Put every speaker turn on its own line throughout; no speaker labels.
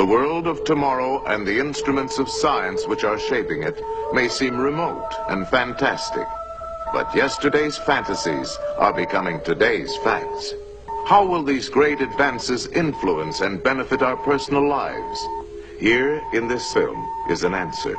world of tomorrow and the instruments of science which are shaping it may seem remote and fantastic, but yesterday's fantasies are becoming today's facts. How will these great advances influence and benefit our personal lives? Here in this film is an answer.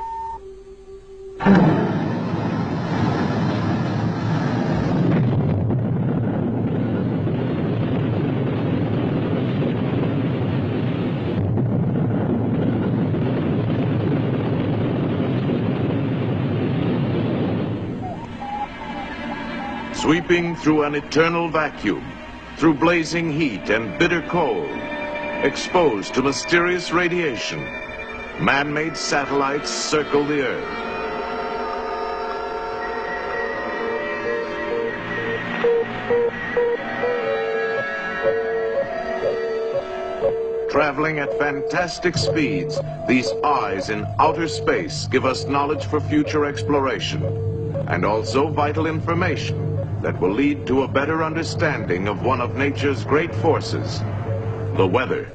Sweeping through an eternal vacuum, through blazing heat and bitter cold, exposed to mysterious radiation, man-made satellites circle the Earth. Traveling at fantastic speeds, these eyes in outer space give us knowledge for future exploration, and also vital information that will lead to a better understanding of one of nature's great forces, the weather.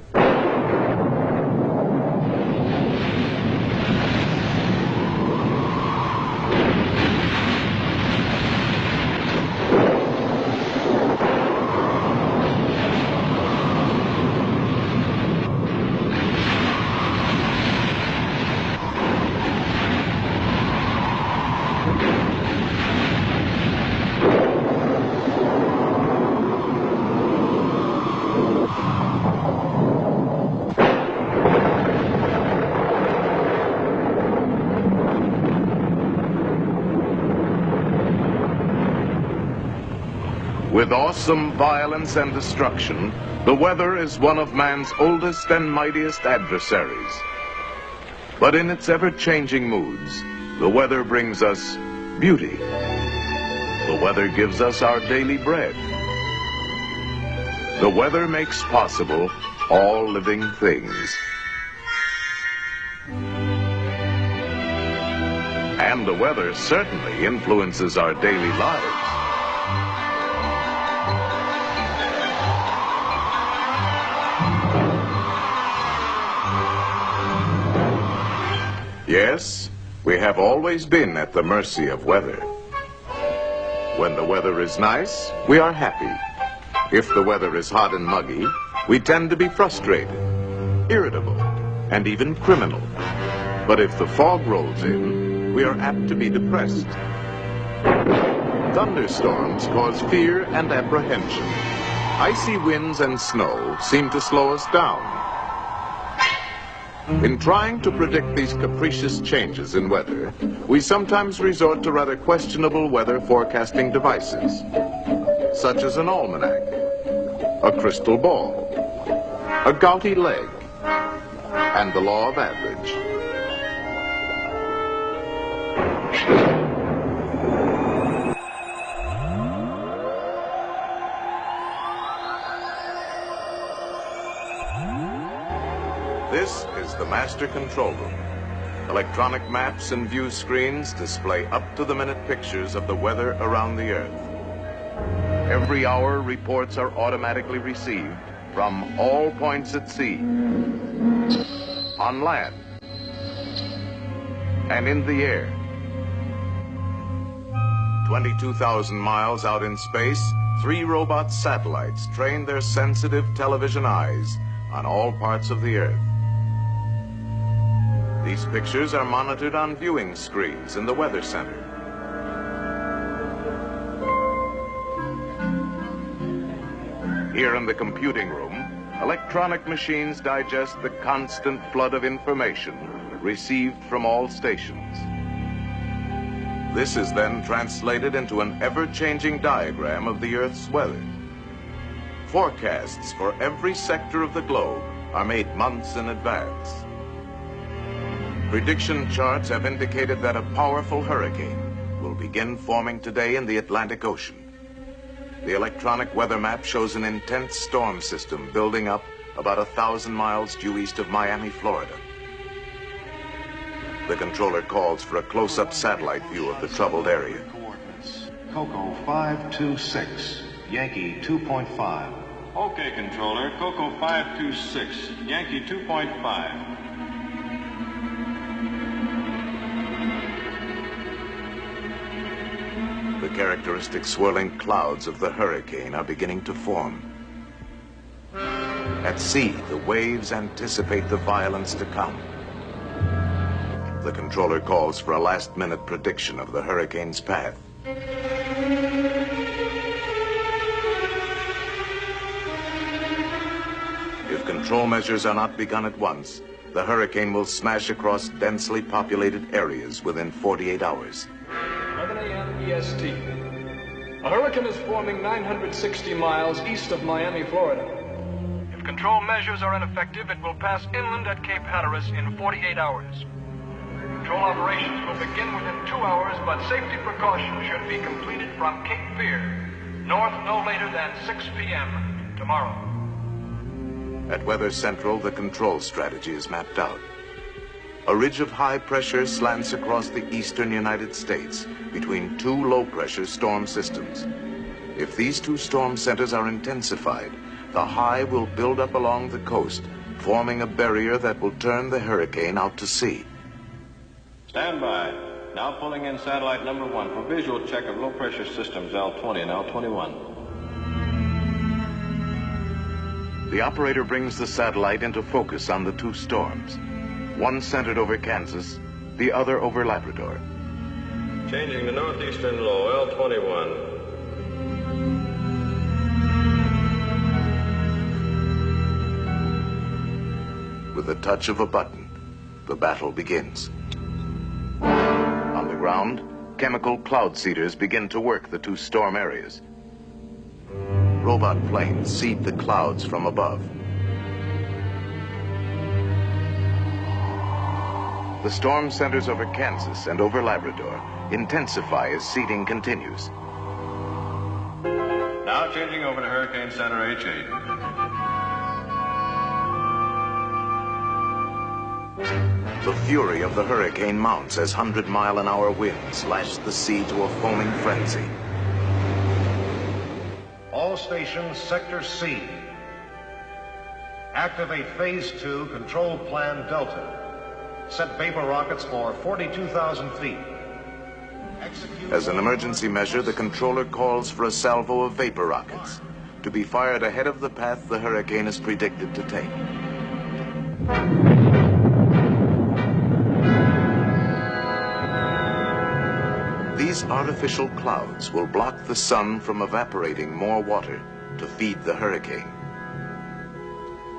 With awesome violence and destruction, the weather is one of man's oldest and mightiest adversaries. But in its ever-changing moods, the weather brings us beauty. The weather gives us our daily bread. The weather makes possible all living things. And the weather certainly influences our daily lives. Yes, we have always been at the mercy of weather. When the weather is nice, we are happy. If the weather is hot and muggy, we tend to be frustrated, irritable, and even criminal. But if the fog rolls in, we are apt to be depressed. Thunderstorms cause fear and apprehension. Icy winds and snow seem to slow us down. In trying to predict these capricious changes in weather, we sometimes resort to rather questionable weather forecasting devices, such as an almanac, a crystal ball, a gouty leg, and the law of average. This is the master control room. Electronic maps and view screens display up-to-the-minute pictures of the weather around the Earth. Every hour, reports are automatically received from all points at sea, on land, and in the air. 22,000 miles out in space, 3 robot satellites train their sensitive television eyes on all parts of the Earth. These pictures are monitored on viewing screens in the Weather Center. Here in the computing room, electronic machines digest the constant flood of information received from all stations. This is then translated into an ever-changing diagram of the Earth's weather. Forecasts for every sector of the globe are made months in advance. Prediction charts have indicated that a powerful hurricane will begin forming today in the Atlantic Ocean. The electronic weather map shows an intense storm system building up about 1,000 miles due east of Miami, Florida. The controller calls for a close-up satellite view of the troubled area.
Coordinates: Coco 526, Yankee 2.5, Okay, controller. Coco 526, Yankee 2.5.
The characteristic swirling clouds of the hurricane are beginning to form. At sea, the waves anticipate the violence to come. The controller calls for a last-minute prediction of the hurricane's path. If control measures are not begun at once, the hurricane will smash across densely populated areas within 48 hours.
11 a.m. EST. A hurricane is forming 960 miles east of Miami, Florida. If control measures are ineffective, it will pass inland at Cape Hatteras in 48 hours. Control operations will begin within 2 hours, but safety precautions should be completed from Cape Fear, north no later than 6 p.m. tomorrow.
At Weather Central, the control strategy is mapped out. A ridge of high pressure slants across the eastern United States between two low-pressure storm systems. If these two storm centers are intensified, the high will build up along the coast, forming a barrier that will turn the hurricane out to sea.
Stand by. Now pulling in satellite number 1 for visual check of low-pressure systems L20 and L21.
The operator brings the satellite into focus on the two storms. One centered over Kansas, the other over Labrador.
Changing the northeastern low, L21.
With the touch of a button, the battle begins. On the ground, chemical cloud seeders begin to work the two storm areas. Robot planes seed the clouds from above. The storm centers over Kansas and over Labrador intensify as seeding continues.
Now changing over to Hurricane Center H8.
The fury of the hurricane mounts as 100-mile-an-hour winds lash the sea to a foaming frenzy.
All stations, Sector C. Activate Phase 2, Control Plan Delta. Set vapor rockets for 42,000 feet.
As an emergency measure, the controller calls for a salvo of vapor rockets to be fired ahead of the path the hurricane is predicted to take. These artificial clouds will block the sun from evaporating more water to feed the hurricane.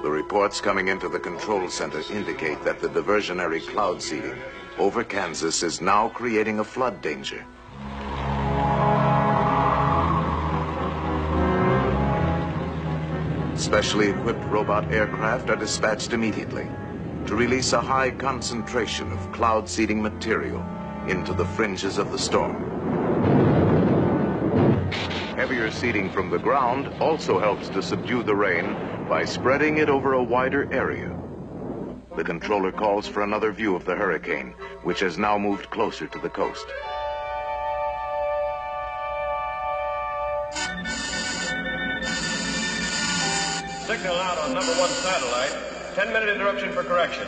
The reports coming into the control center indicate that the diversionary cloud seeding over Kansas is now creating a flood danger. Specially equipped robot aircraft are dispatched immediately to release a high concentration of cloud seeding material into the fringes of the storm. Heavier seeding from the ground also helps to subdue the rain by spreading it over a wider area. The controller calls for another view of the hurricane, which has now moved closer to the coast.
Signal out on number 1 satellite. 10-minute interruption for correction.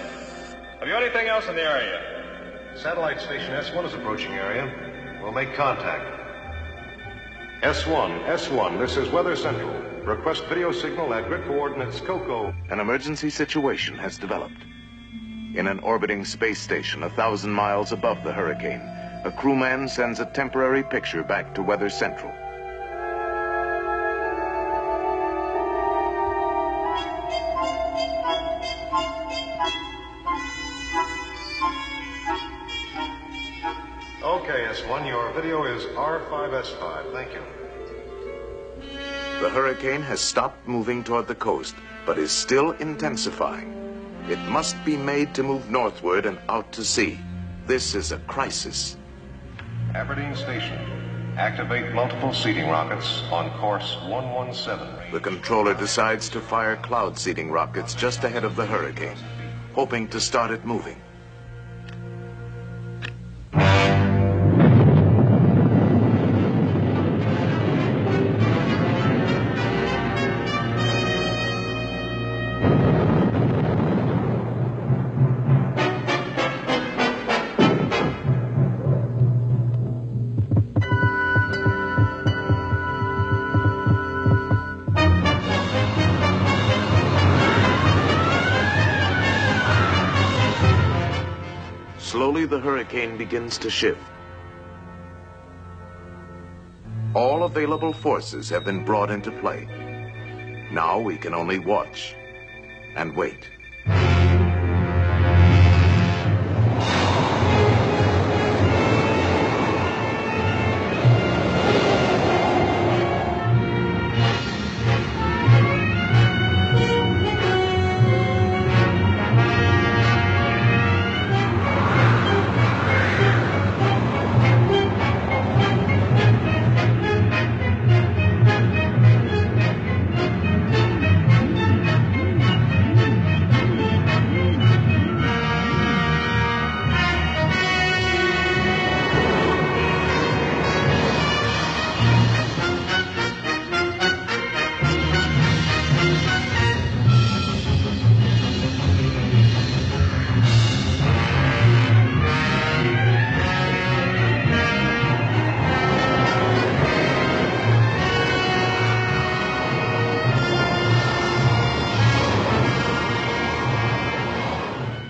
Have you anything else in the area?
Satellite station S1 is approaching area. We'll make contact. S1, this is Weather Central. Request video signal at grid coordinates Coco.
An emergency situation has developed. In an orbiting space station 1,000 miles above the hurricane, a crewman sends a temporary picture back to Weather Central.
Okay, S1, your video is R5S5. Thank you.
The hurricane has stopped moving toward the coast, but is still intensifying. It must be made to move northward and out to sea. This is a crisis.
Aberdeen Station. Activate multiple seeding rockets on course 117.
The controller decides to fire cloud seeding rockets just ahead of the hurricane, hoping to start it moving. the hurricane begins to shift. All available forces have been brought into play. Now we can only watch and wait.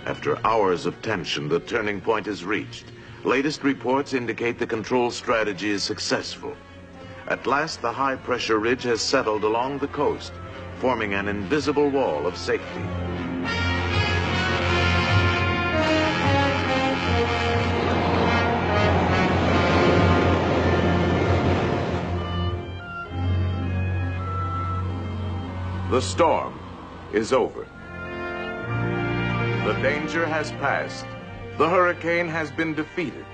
After hours of tension, the turning point is reached. Latest reports indicate the control strategy is successful. At last, the high-pressure ridge has settled along the coast, forming an invisible wall of safety. The storm is over. The danger has passed. The hurricane has been defeated,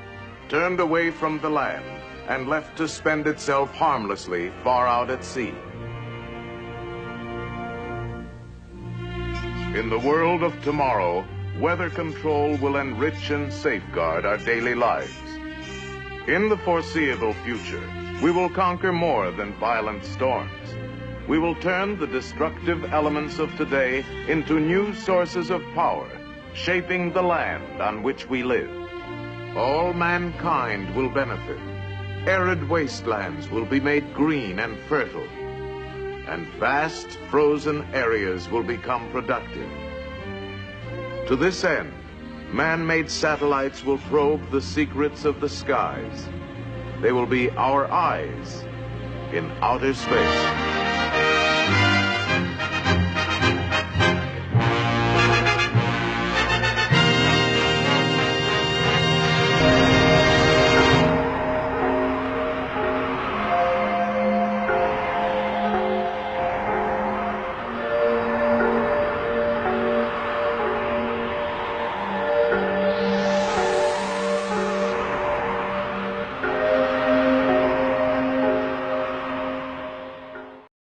turned away from the land, and left to spend itself harmlessly far out at sea. In the world of tomorrow, weather control will enrich and safeguard our daily lives. In the foreseeable future, we will conquer more than violent storms. We will turn the destructive elements of today into new sources of power, shaping the land on which we live. All mankind will benefit. Arid wastelands will be made green and fertile, and vast frozen areas will become productive. To this end, man-made satellites will probe the secrets of the skies. They will be our eyes in outer space.